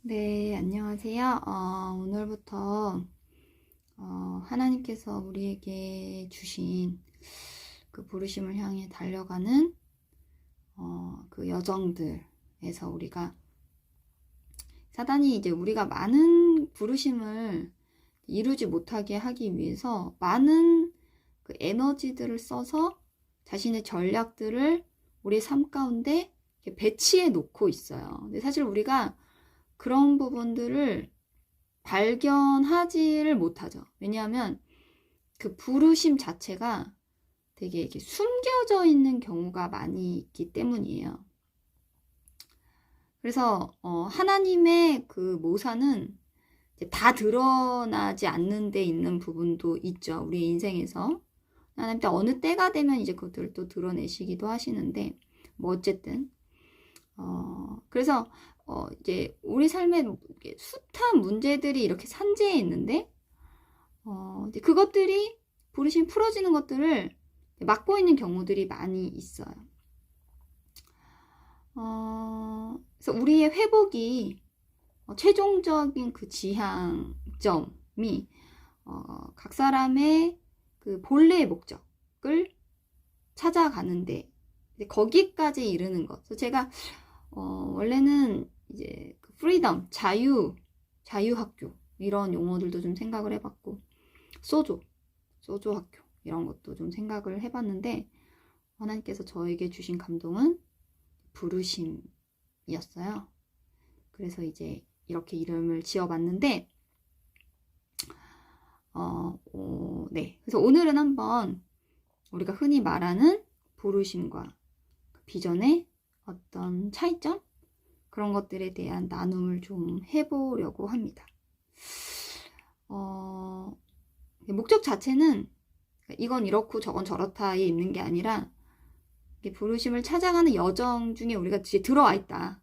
네, 안녕하세요. 오늘부터 하나님께서 우리에게 주신 그 부르심을 향해 달려가는 그 여정들에서 우리가 사단이 이제 우리가 많은 부르심을 이루지 못하게 하기 위해서 많은 그 에너지들을 써서 자신의 전략들을 우리의 삶 가운데 배치해 놓고 있어요. 근데 사실 우리가 그런 부분들을 발견하지를 못하죠. 왜냐하면 그 부르심 자체가 되게 이렇게 숨겨져 있는 경우가 많이 있기 때문이에요. 그래서 하나님의 그 모사는 다 드러나지 않는 데 있는 부분도 있죠. 우리 인생에서. 하나님 때 어느 때가 되면 이제 그것들을 또 드러내시기도 하시는데 뭐 어쨌든 그래서 이제 우리 삶에 숱한 문제들이 이렇게 산재해 있는데 이제 그것들이 부르심 풀어지는 것들을 막고 있는 경우들이 많이 있어요. 그래서 우리의 회복이 최종적인 그 지향점이 각 사람의 그 본래의 목적을 찾아가는데 거기까지 이르는 것. 그래서 제가 원래는 이제 프리덤, 자유학교 이런 용어들도 좀 생각을 해봤고 소조 학교 이런 것도 좀 생각을 해봤는데 하나님께서 저에게 주신 감동은 부르심이었어요. 그래서 이제 이렇게 이름을 지어봤는데 네. 그래서 오늘은 한번 우리가 흔히 말하는 부르심과 비전의 어떤 차이점? 그런 것들에 대한 나눔을 좀 해보려고 합니다. 목적 자체는 이건 이렇고 저건 저렇다에 있는 게 아니라 부르심을 찾아가는 여정 중에 우리가 이제 들어와 있다.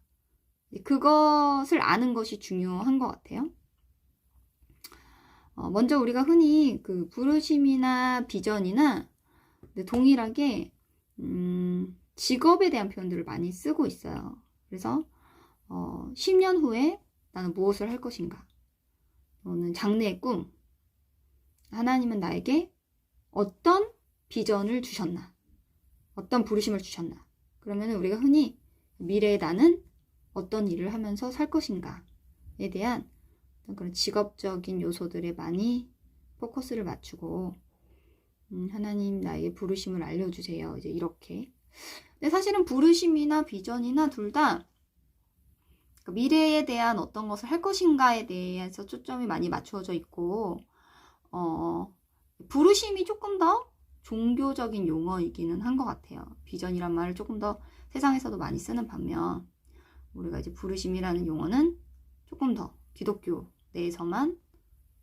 그것을 아는 것이 중요한 것 같아요. 먼저 우리가 흔히 그 부르심이나 비전이나 동일하게 직업에 대한 표현들을 많이 쓰고 있어요. 그래서 10년 후에 나는 무엇을 할 것인가? 너는 장래의 꿈. 하나님은 나에게 어떤 비전을 주셨나? 어떤 부르심을 주셨나? 그러면 우리가 흔히 미래의 나는 어떤 일을 하면서 살 것인가에 대한 그런 직업적인 요소들에 많이 포커스를 맞추고 하나님 나에게 부르심을 알려주세요. 이제 이렇게. 근데 사실은 부르심이나 비전이나 둘 다 미래에 대한 어떤 것을 할 것인가에 대해서 초점이 많이 맞추어져 있고 부르심이 조금 더 종교적인 용어이기는 한 것 같아요. 비전이란 말을 조금 더 세상에서도 많이 쓰는 반면 우리가 이제 부르심이라는 용어는 조금 더 기독교 내에서만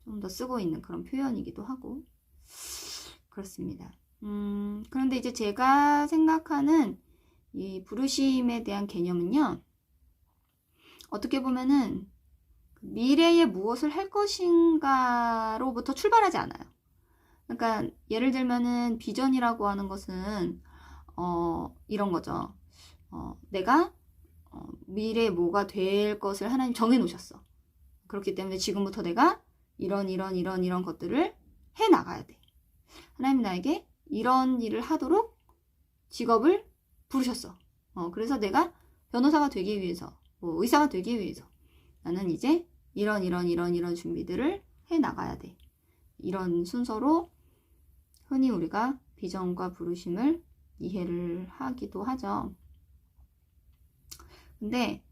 좀 더 쓰고 있는 그런 표현이기도 하고 그렇습니다. 그런데 이제 제가 생각하는 이 부르심에 대한 개념은요. 어떻게 보면은 미래에 무엇을 할 것인가로부터 출발하지 않아요. 그러니까 예를 들면은 비전이라고 하는 것은 이런 거죠. 내가 미래에 뭐가 될 것을 하나님 정해 놓으셨어. 그렇기 때문에 지금부터 내가 이런 것들을 해 나가야 돼. 하나님 나에게 이런 일을 하도록 직업을 부르셨어. 그래서 내가 변호사가 되기 위해서, 뭐 의사가 되기 위해서 나는 이제 이런 준비들을 해 나가야 돼. 이런 순서로 흔히 우리가 비전과 부르심을 이해를 하기도 하죠. 근데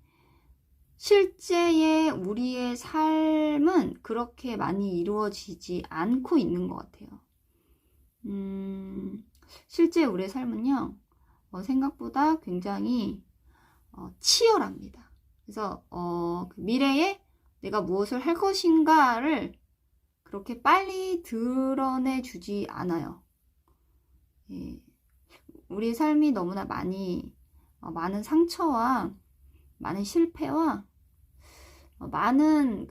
실제의 우리의 삶은 그렇게 많이 이루어지지 않고 있는 것 같아요. 실제 우리의 삶은요, 생각보다 굉장히 치열합니다. 그래서 그 미래에 내가 무엇을 할 것인가를 그렇게 빨리 드러내주지 않아요. 예. 우리의 삶이 너무나 많은 상처와 많은 실패와 많은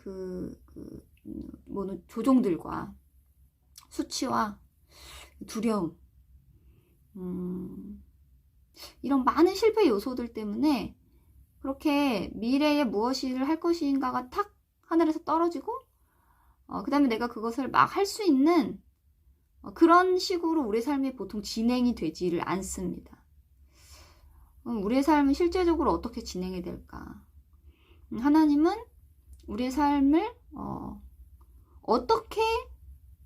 조종들과 수치와 두려움, 이런 많은 실패 요소들 때문에 그렇게 미래에 무엇을 할 것인가가 탁 하늘에서 떨어지고 그 다음에 내가 그것을 막 할 수 있는 그런 식으로 우리의 삶이 보통 진행이 되지를 않습니다. 우리의 삶은 실제적으로 어떻게 진행이 될까? 하나님은 우리의 삶을 어떻게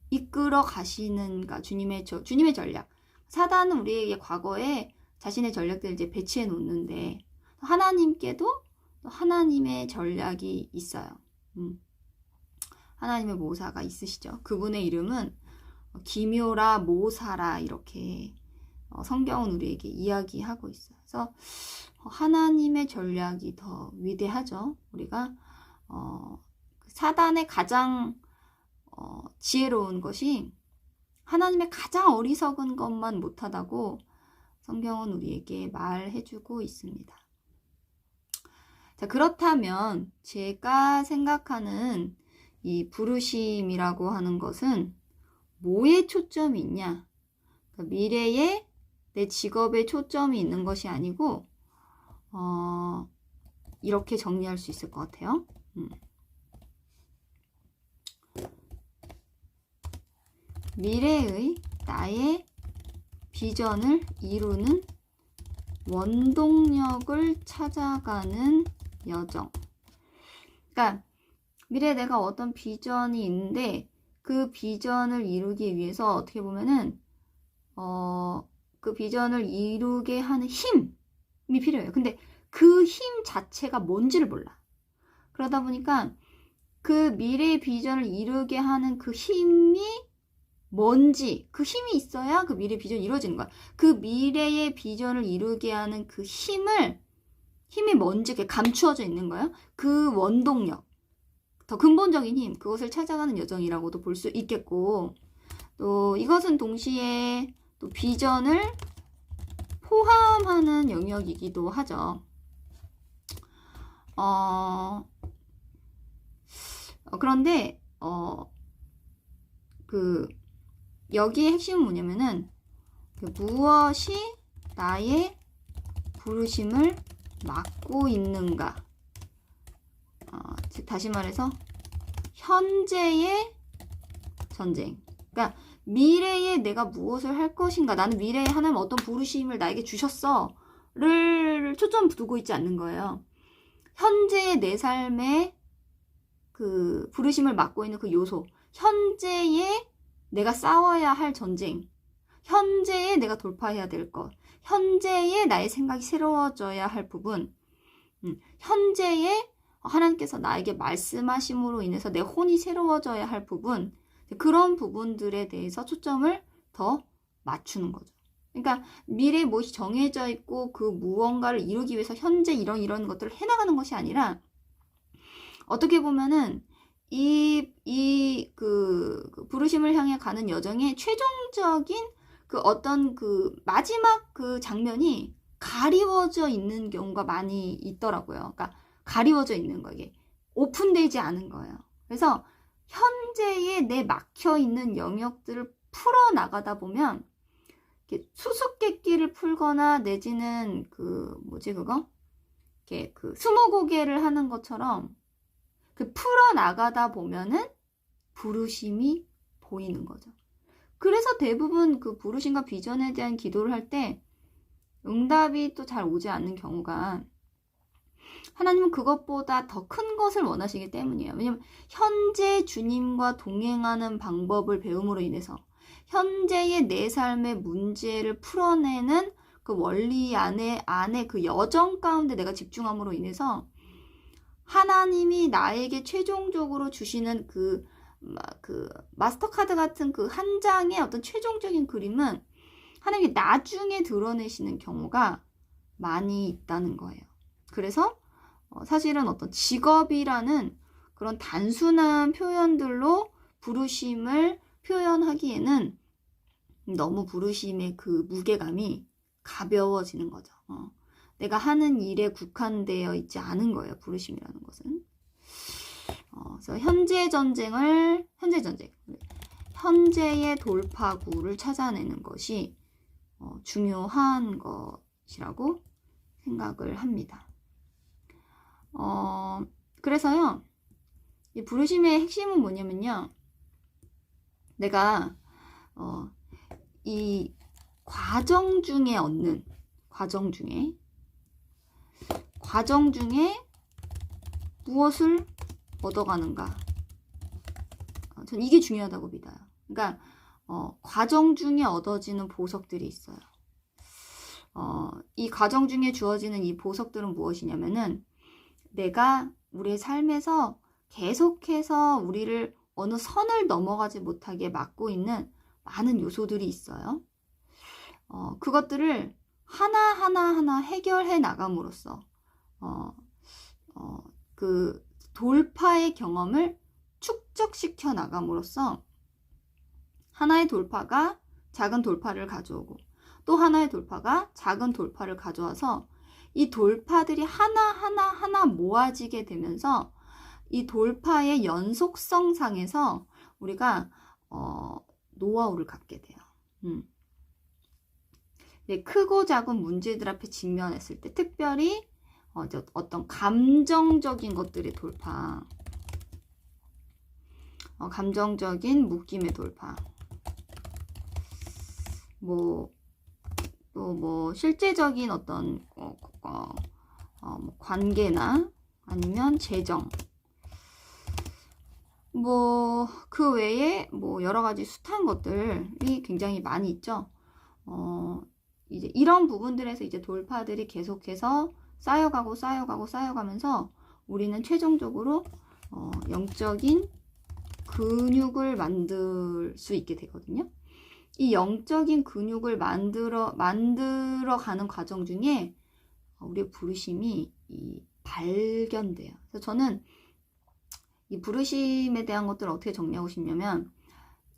이끌어 가시는가? 주님의 전략. 사단은 우리에게 과거에 자신의 전략들을 이제 배치해 놓는데 하나님께도 하나님의 전략이 있어요. 하나님의 모사가 있으시죠. 그분의 이름은 기묘라 모사라 이렇게 성경은 우리에게 이야기하고 있어요. 그래서 하나님의 전략이 더 위대하죠. 우리가 사단의 가장 지혜로운 것이 하나님의 가장 어리석은 것만 못하다고 성경은 우리에게 말해주고 있습니다. 자, 그렇다면 제가 생각하는 이 부르심이라고 하는 것은 뭐에 초점이 있냐? 그러니까 미래에 내 직업에 초점이 있는 것이 아니고 이렇게 정리할 수 있을 것 같아요. 미래의 나의 비전을 이루는 원동력을 찾아가는 여정. 그러니까 미래에 내가 어떤 비전이 있는데 그 비전을 이루기 위해서 어떻게 보면은 그 비전을 이루게 하는 힘이 필요해요. 근데 그 힘 자체가 뭔지를 몰라. 그러다 보니까 그 미래의 비전을 이루게 하는 그 힘이 뭔지, 그 힘이 있어야 그 미래 비전이 이루어지는 거야. 그 미래의 비전을 이루게 하는 그 힘이 뭔지 그게 감추어져 있는 거예요. 그 원동력, 더 근본적인 힘, 그것을 찾아가는 여정이라고도 볼 수 있겠고, 또 이것은 동시에 또 비전을 포함하는 영역이기도 하죠. 그런데 여기의 핵심은 뭐냐면은 무엇이 나의 부르심을 막고 있는가. 다시 말해서 현재의 전쟁. 그러니까 미래에 내가 무엇을 할 것인가. 나는 미래에 하나님 어떤 부르심을 나에게 주셨어를 초점 두고 있지 않는 거예요. 현재의 내 삶의 그 부르심을 맡고 있는 그 요소. 현재의 내가 싸워야 할 전쟁, 현재에 내가 돌파해야 될 것, 현재에 나의 생각이 새로워져야 할 부분, 현재에 하나님께서 나에게 말씀하심으로 인해서 내 혼이 새로워져야 할 부분, 그런 부분들에 대해서 초점을 더 맞추는 거죠. 그러니까 미래에 무엇이 정해져 있고 그 무언가를 이루기 위해서 현재 이런 것들을 해나가는 것이 아니라 어떻게 보면은 그 부르심을 향해 가는 여정의 최종적인 그 어떤 그 마지막 그 장면이 가리워져 있는 경우가 많이 있더라고요. 그러니까 가리워져 있는 거, 이게 오픈되지 않은 거예요. 그래서 현재에 내 막혀 있는 영역들을 풀어 나가다 보면 이렇게 수수께끼를 풀거나 내지는 이렇게 그 스무고개를 하는 것처럼 풀어 나가다 보면은 부르심이 보이는 거죠. 그래서 대부분 그 부르심과 비전에 대한 기도를 할 때 응답이 또 잘 오지 않는 경우가 하나님은 그것보다 더 큰 것을 원하시기 때문이에요. 왜냐면 현재 주님과 동행하는 방법을 배움으로 인해서 현재의 내 삶의 문제를 풀어내는 그 원리 안에 그 여정 가운데 내가 집중함으로 인해서 하나님이 나에게 최종적으로 주시는 그 마스터카드 같은 그 한 장의 어떤 최종적인 그림은 하나님이 나중에 드러내시는 경우가 많이 있다는 거예요. 그래서 사실은 어떤 직업이라는 그런 단순한 표현들로 부르심을 표현하기에는 너무 부르심의 그 무게감이 가벼워지는 거죠. 내가 하는 일에 국한되어 있지 않은 거예요. 부르심이라는 것은. 그래서 현재의 돌파구를 찾아내는 것이 중요한 것이라고 생각을 합니다. 그래서요, 이 부르심의 핵심은 뭐냐면요, 내가 이 과정 중에 얻는 과정 중에 무엇을 얻어가는가, 전 이게 중요하다고 믿어요. 그러니까 과정 중에 얻어지는 보석들이 있어요. 이 과정 중에 주어지는 이 보석들은 무엇이냐면은, 내가 우리의 삶에서 계속해서 우리를 어느 선을 넘어가지 못하게 막고 있는 많은 요소들이 있어요. 그것들을 하나하나 해결해 나감으로써 그 돌파의 경험을 축적시켜 나감으로써 하나의 돌파가 작은 돌파를 가져오고, 또 하나의 돌파가 작은 돌파를 가져와서 이 돌파들이 하나 모아지게 되면서 이 돌파의 연속성 상에서 우리가 노하우를 갖게 돼요. 네, 크고 작은 문제들 앞에 직면했을 때, 특별히 어떤 감정적인 것들의 돌파, 감정적인 묶임의 돌파, 또 실제적인 어떤 관계나 아니면 재정, 그 외에 여러 가지 숱한 것들이 굉장히 많이 있죠. 이제 이런 부분들에서 이제 돌파들이 계속해서 쌓여가면서 우리는 최종적으로 영적인 근육을 만들 수 있게 되거든요. 이 영적인 근육을 만들어 가는 과정 중에 우리의 부르심이 발견돼요. 그래서 저는 이 부르심에 대한 것들을 어떻게 정리하고 싶냐면,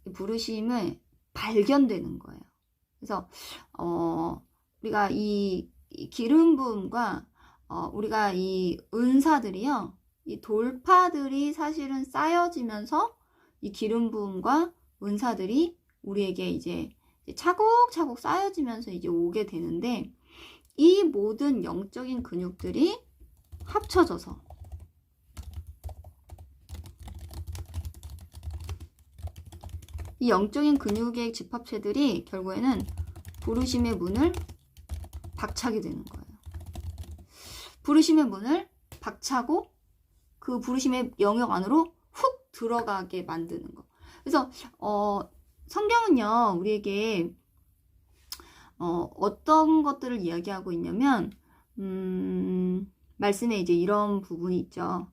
이 부르심을 발견되는 거예요. 그래서 우리가 이 기름 부음과 우리가 이 은사들이요, 이 돌파들이 사실은 쌓여지면서 이 기름 부음과 은사들이 우리에게 이제 차곡차곡 쌓여지면서 이제 오게 되는데, 이 모든 영적인 근육들이 합쳐져서 이 영적인 근육의 집합체들이 결국에는 부르심의 문을 박차게 되는 거예요. 부르심의 문을 박차고 그 부르심의 영역 안으로 훅 들어가게 만드는 거. 그래서 성경은요, 우리에게 어떤 것들을 이야기하고 있냐면, 말씀에 이제 이런 부분이 있죠.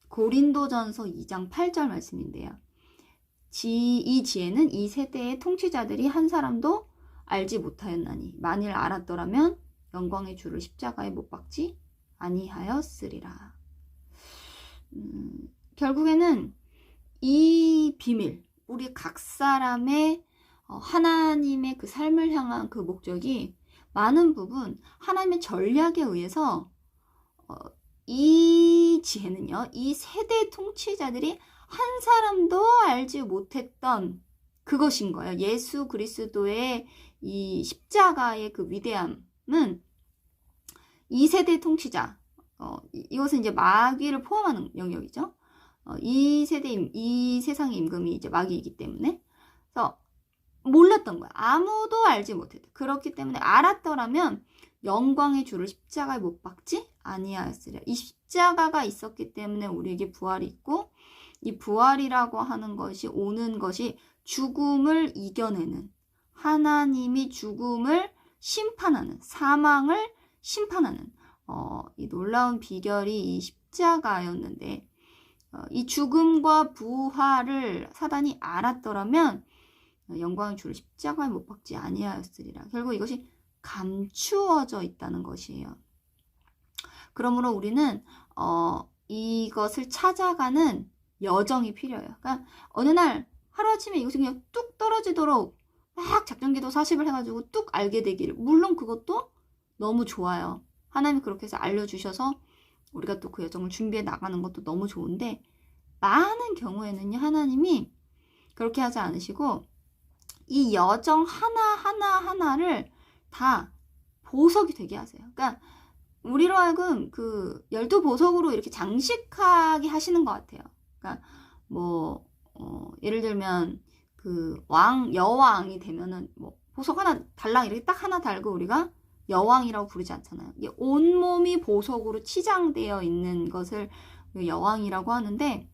고린도전서 2장 8절 말씀인데요. 이 지혜는 이 세대의 통치자들이 한 사람도 알지 못하였나니 만일 알았더라면 영광의 주를 십자가에 못 박지 아니하였으리라. 결국에는 이 비밀, 우리 각 사람의 하나님의 그 삶을 향한 그 목적이 많은 부분 하나님의 전략에 의해서 이 지혜는요, 이 세대 통치자들이 한 사람도 알지 못했던 그것인 거예요. 예수 그리스도의 이 십자가의 그 위대함은 이 세대 통치자, 이것은 이제 마귀를 포함하는 영역이죠. 이 세상의 임금이 이제 마귀이기 때문에, 그래서 몰랐던 거야. 아무도 알지 못했다. 그렇기 때문에 알았더라면 영광의 주를 십자가에 못 박지 아니하였으리라. 이 십자가가 있었기 때문에 우리에게 부활이 있고, 이 부활이라고 하는 것이 오는 것이 죽음을 이겨내는, 하나님이 죽음을 심판하는, 사망을 심판하는 이 놀라운 비결이 이 십자가였는데, 이 죽음과 부활을 사단이 알았더라면 영광의 주를 십자가에 못 박지 아니하였으리라. 결국 이것이 감추어져 있다는 것이에요. 그러므로 우리는 이것을 찾아가는 여정이 필요해요. 그러니까 어느 날 하루아침에 이것이 그냥 뚝 떨어지도록 막 작전기도 40을 해가지고 뚝 알게 되기를, 물론 그것도 너무 좋아요. 하나님이 그렇게 해서 알려주셔서 우리가 또 그 여정을 준비해 나가는 것도 너무 좋은데, 많은 경우에는요, 하나님이 그렇게 하지 않으시고 이 여정 하나하나를 다 보석이 되게 하세요. 그러니까 우리로 하여금 그 12보석으로 이렇게 장식하게 하시는 것 같아요. 그러니까 뭐 예를 들면 그 여왕이 되면은 뭐 보석 하나 달랑 이렇게 딱 하나 달고 우리가 여왕이라고 부르지 않잖아요. 이게 온몸이 보석으로 치장되어 있는 것을 여왕이라고 하는데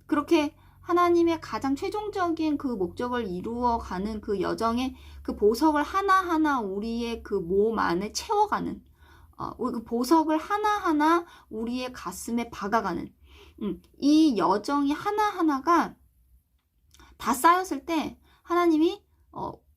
그렇게 하나님의 가장 최종적인 그 목적을 이루어가는 그 여정에 그 보석을 하나하나 우리의 그 몸 안에 채워가는 그 보석을 하나하나 우리의 가슴에 박아가는 이 여정이 하나하나가 다 쌓였을 때 하나님이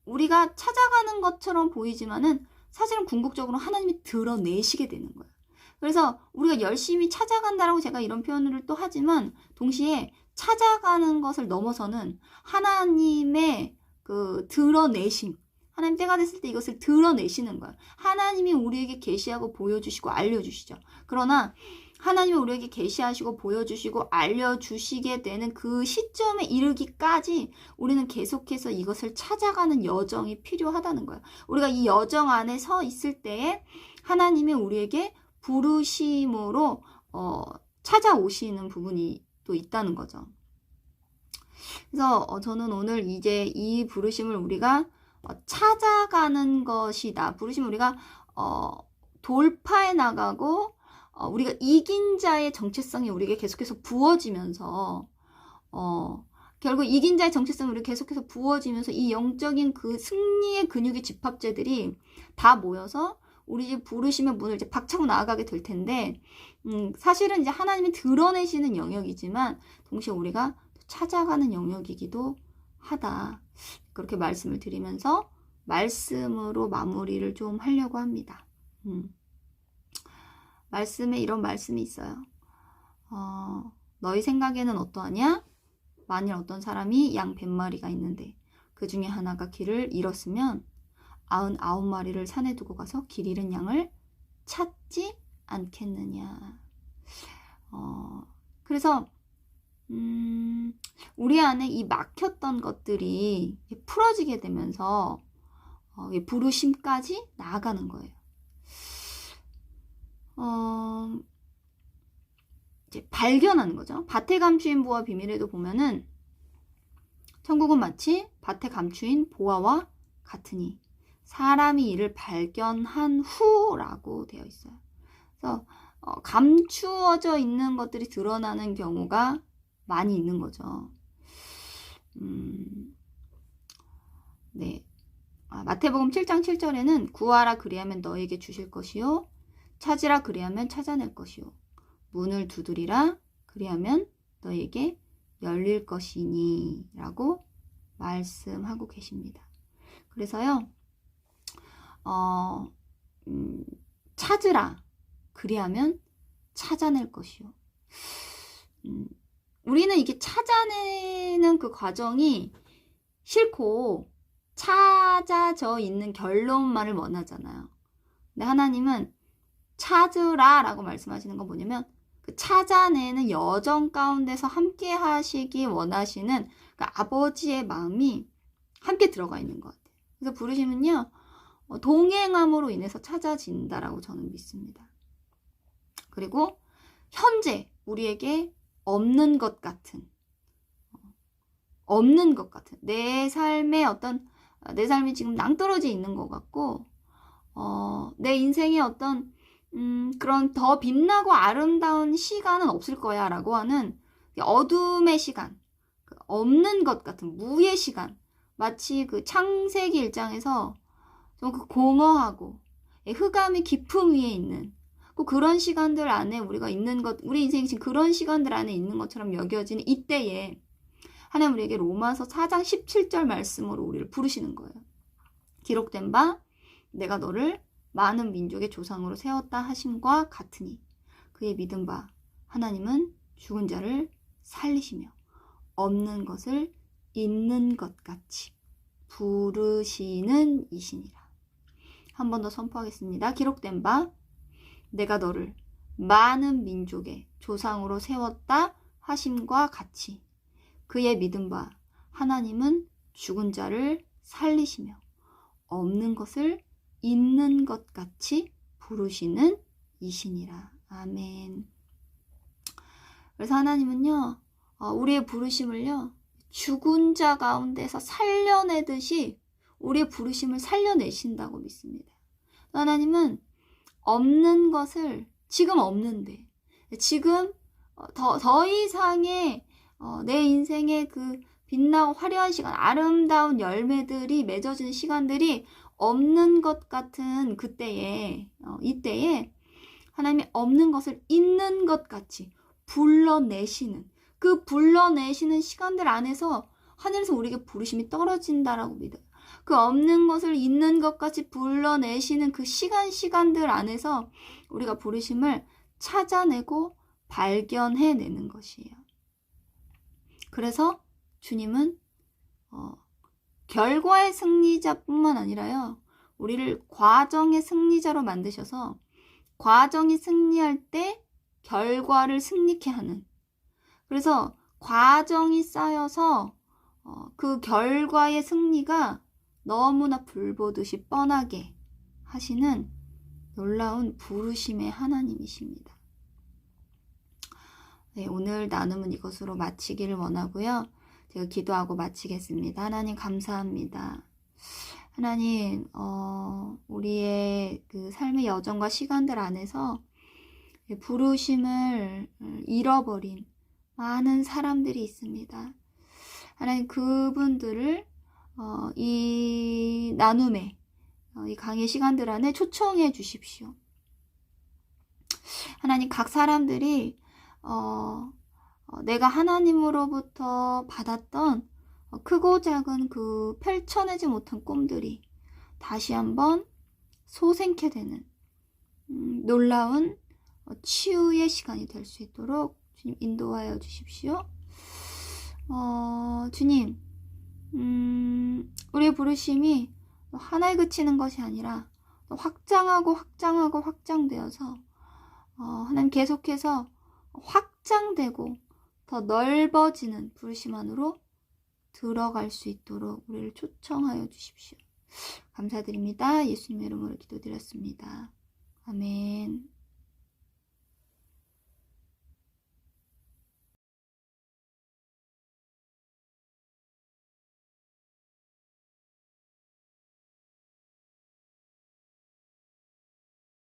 우리가 찾아가는 것처럼 보이지만은 사실은 궁극적으로 하나님이 드러내시게 되는 거예요. 그래서 우리가 열심히 찾아간다라고 제가 이런 표현을 또 하지만 동시에 찾아가는 것을 넘어서는 하나님의 그 드러내심, 하나님 때가 됐을 때 이것을 드러내시는 거예요. 하나님이 우리에게 계시하고 보여주시고 알려주시죠. 그러나 하나님이 우리에게 계시하시고 보여주시고 알려주시게 되는 그 시점에 이르기까지 우리는 계속해서 이것을 찾아가는 여정이 필요하다는 거예요. 우리가 이 여정 안에 서 있을 때에 하나님이 우리에게 부르심으로 찾아오시는 부분이 또 있다는 거죠. 그래서 저는 오늘 이제 이 부르심을 우리가 찾아가는 것이다. 부르심을 우리가 돌파해 나가고 우리가 이긴 자의 정체성이 우리에게 계속해서 부어지면서 결국 이긴 자의 정체성이 우리에게 계속해서 부어지면서 이 영적인 그 승리의 근육의 집합체들이 다 모여서 우리 집 부르심의 문을 이제 박차고 나아가게 될 텐데 사실은 이제 하나님이 드러내시는 영역이지만 동시에 우리가 찾아가는 영역이기도 하다. 그렇게 말씀을 드리면서 말씀으로 마무리를 좀 하려고 합니다. 말씀에 이런 말씀이 있어요. 너희 생각에는 어떠하냐? 만일 어떤 사람이 양 100마리가 있는데 그 중에 하나가 길을 잃었으면 99마리를 산에 두고 가서 길 잃은 양을 찾지 않겠느냐. 그래서 우리 안에 이 막혔던 것들이 풀어지게 되면서 부르심까지 나아가는 거예요. 이제 발견하는 거죠. 밭에 감추인 보화 비밀에도 보면은 천국은 마치 밭에 감추인 보화와 같으니 사람이 이를 발견한 후라고 되어 있어요. 그래서 감추어져 있는 것들이 드러나는 경우가 많이 있는 거죠. 네. 마태복음 7장 7절에는 구하라 그리하면 너에게 주실 것이요 찾으라 그리하면 찾아낼 것이요 문을 두드리라 그리하면 너에게 열릴 것이니 라고 말씀하고 계십니다. 그래서요 찾으라 그리하면 찾아낼 것이요 우리는 이게 찾아내는 그 과정이 싫고 찾아져 있는 결론만을 원하잖아요. 근데 하나님은 찾으라 라고 말씀하시는 건 뭐냐면 그 찾아내는 여정 가운데서 함께 하시기 원하시는 그 아버지의 마음이 함께 들어가 있는 것 같아요. 그래서 부르심은요 동행함으로 인해서 찾아진다라고 저는 믿습니다. 그리고 현재 우리에게 없는 것 같은 내 삶의 내 삶이 지금 낭떠러지 있는 것 같고 내 인생의 어떤 그런 더 빛나고 아름다운 시간은 없을 거야 라고 하는 어둠의 시간, 없는 것 같은 무의 시간, 마치 그 창세기 1장에서 좀 그 공허하고 흑암이 깊음 위에 있는 그런 시간들 안에 우리가 있는 것, 우리 인생이 지금 그런 시간들 안에 있는 것처럼 여겨지는 이때에 하나님 우리에게 로마서 4장 17절 말씀으로 우리를 부르시는 거예요. 기록된 바 내가 너를 많은 민족의 조상으로 세웠다 하심과 같으니 그의 믿은 바 하나님은 죽은 자를 살리시며 없는 것을 있는 것 같이 부르시는 이시니라. 한 번 더 선포하겠습니다. 기록된 바 내가 너를 많은 민족의 조상으로 세웠다 하심과 같이 그의 믿은 바 하나님은 죽은 자를 살리시며 없는 것을 있는 것 같이 부르시는 이시니라. 아멘. 그래서 하나님은요, 우리의 부르심을요, 죽은 자 가운데서 살려내듯이 우리의 부르심을 살려내신다고 믿습니다. 하나님은 없는 것을, 지금 없는데, 지금 더 이상의 내 인생의 그 빛나고 화려한 시간, 아름다운 열매들이 맺어지는 시간들이 없는 것 같은 그때에, 이때에 하나님이 없는 것을 있는 것 같이 불러내시는, 그 불러내시는 시간들 안에서 하늘에서 우리에게 부르심이 떨어진다라고 믿어요. 그 없는 것을 있는 것 같이 불러내시는 그 시간들 안에서 우리가 부르심을 찾아내고 발견해내는 것이에요. 그래서 주님은 결과의 승리자뿐만 아니라요, 우리를 과정의 승리자로 만드셔서 과정이 승리할 때 결과를 승리케 하는, 그래서 과정이 쌓여서 그 결과의 승리가 너무나 불보듯이 뻔하게 하시는 놀라운 부르심의 하나님이십니다. 네, 오늘 나눔은 이것으로 마치기를 원하고요. 제가 기도하고 마치겠습니다. 하나님 감사합니다. 하나님, 우리의 그 삶의 여정과 시간들 안에서 부르심을 잃어버린 많은 사람들이 있습니다. 하나님, 그분들을 이 나눔의 이 강의 시간들 안에 초청해 주십시오. 하나님, 각 사람들이 내가 하나님으로부터 받았던 크고 작은 그 펼쳐내지 못한 꿈들이 다시 한번 소생케 되는 놀라운 치유의 시간이 될 수 있도록 주님 인도하여 주십시오. 주님, 우리의 부르심이 하나에 그치는 것이 아니라 확장되어서 하나님 계속해서 확장되고 더 넓어지는 부르심 안으로 들어갈 수 있도록 우리를 초청하여 주십시오. 감사드립니다. 예수님의 이름으로 기도드렸습니다. 아멘.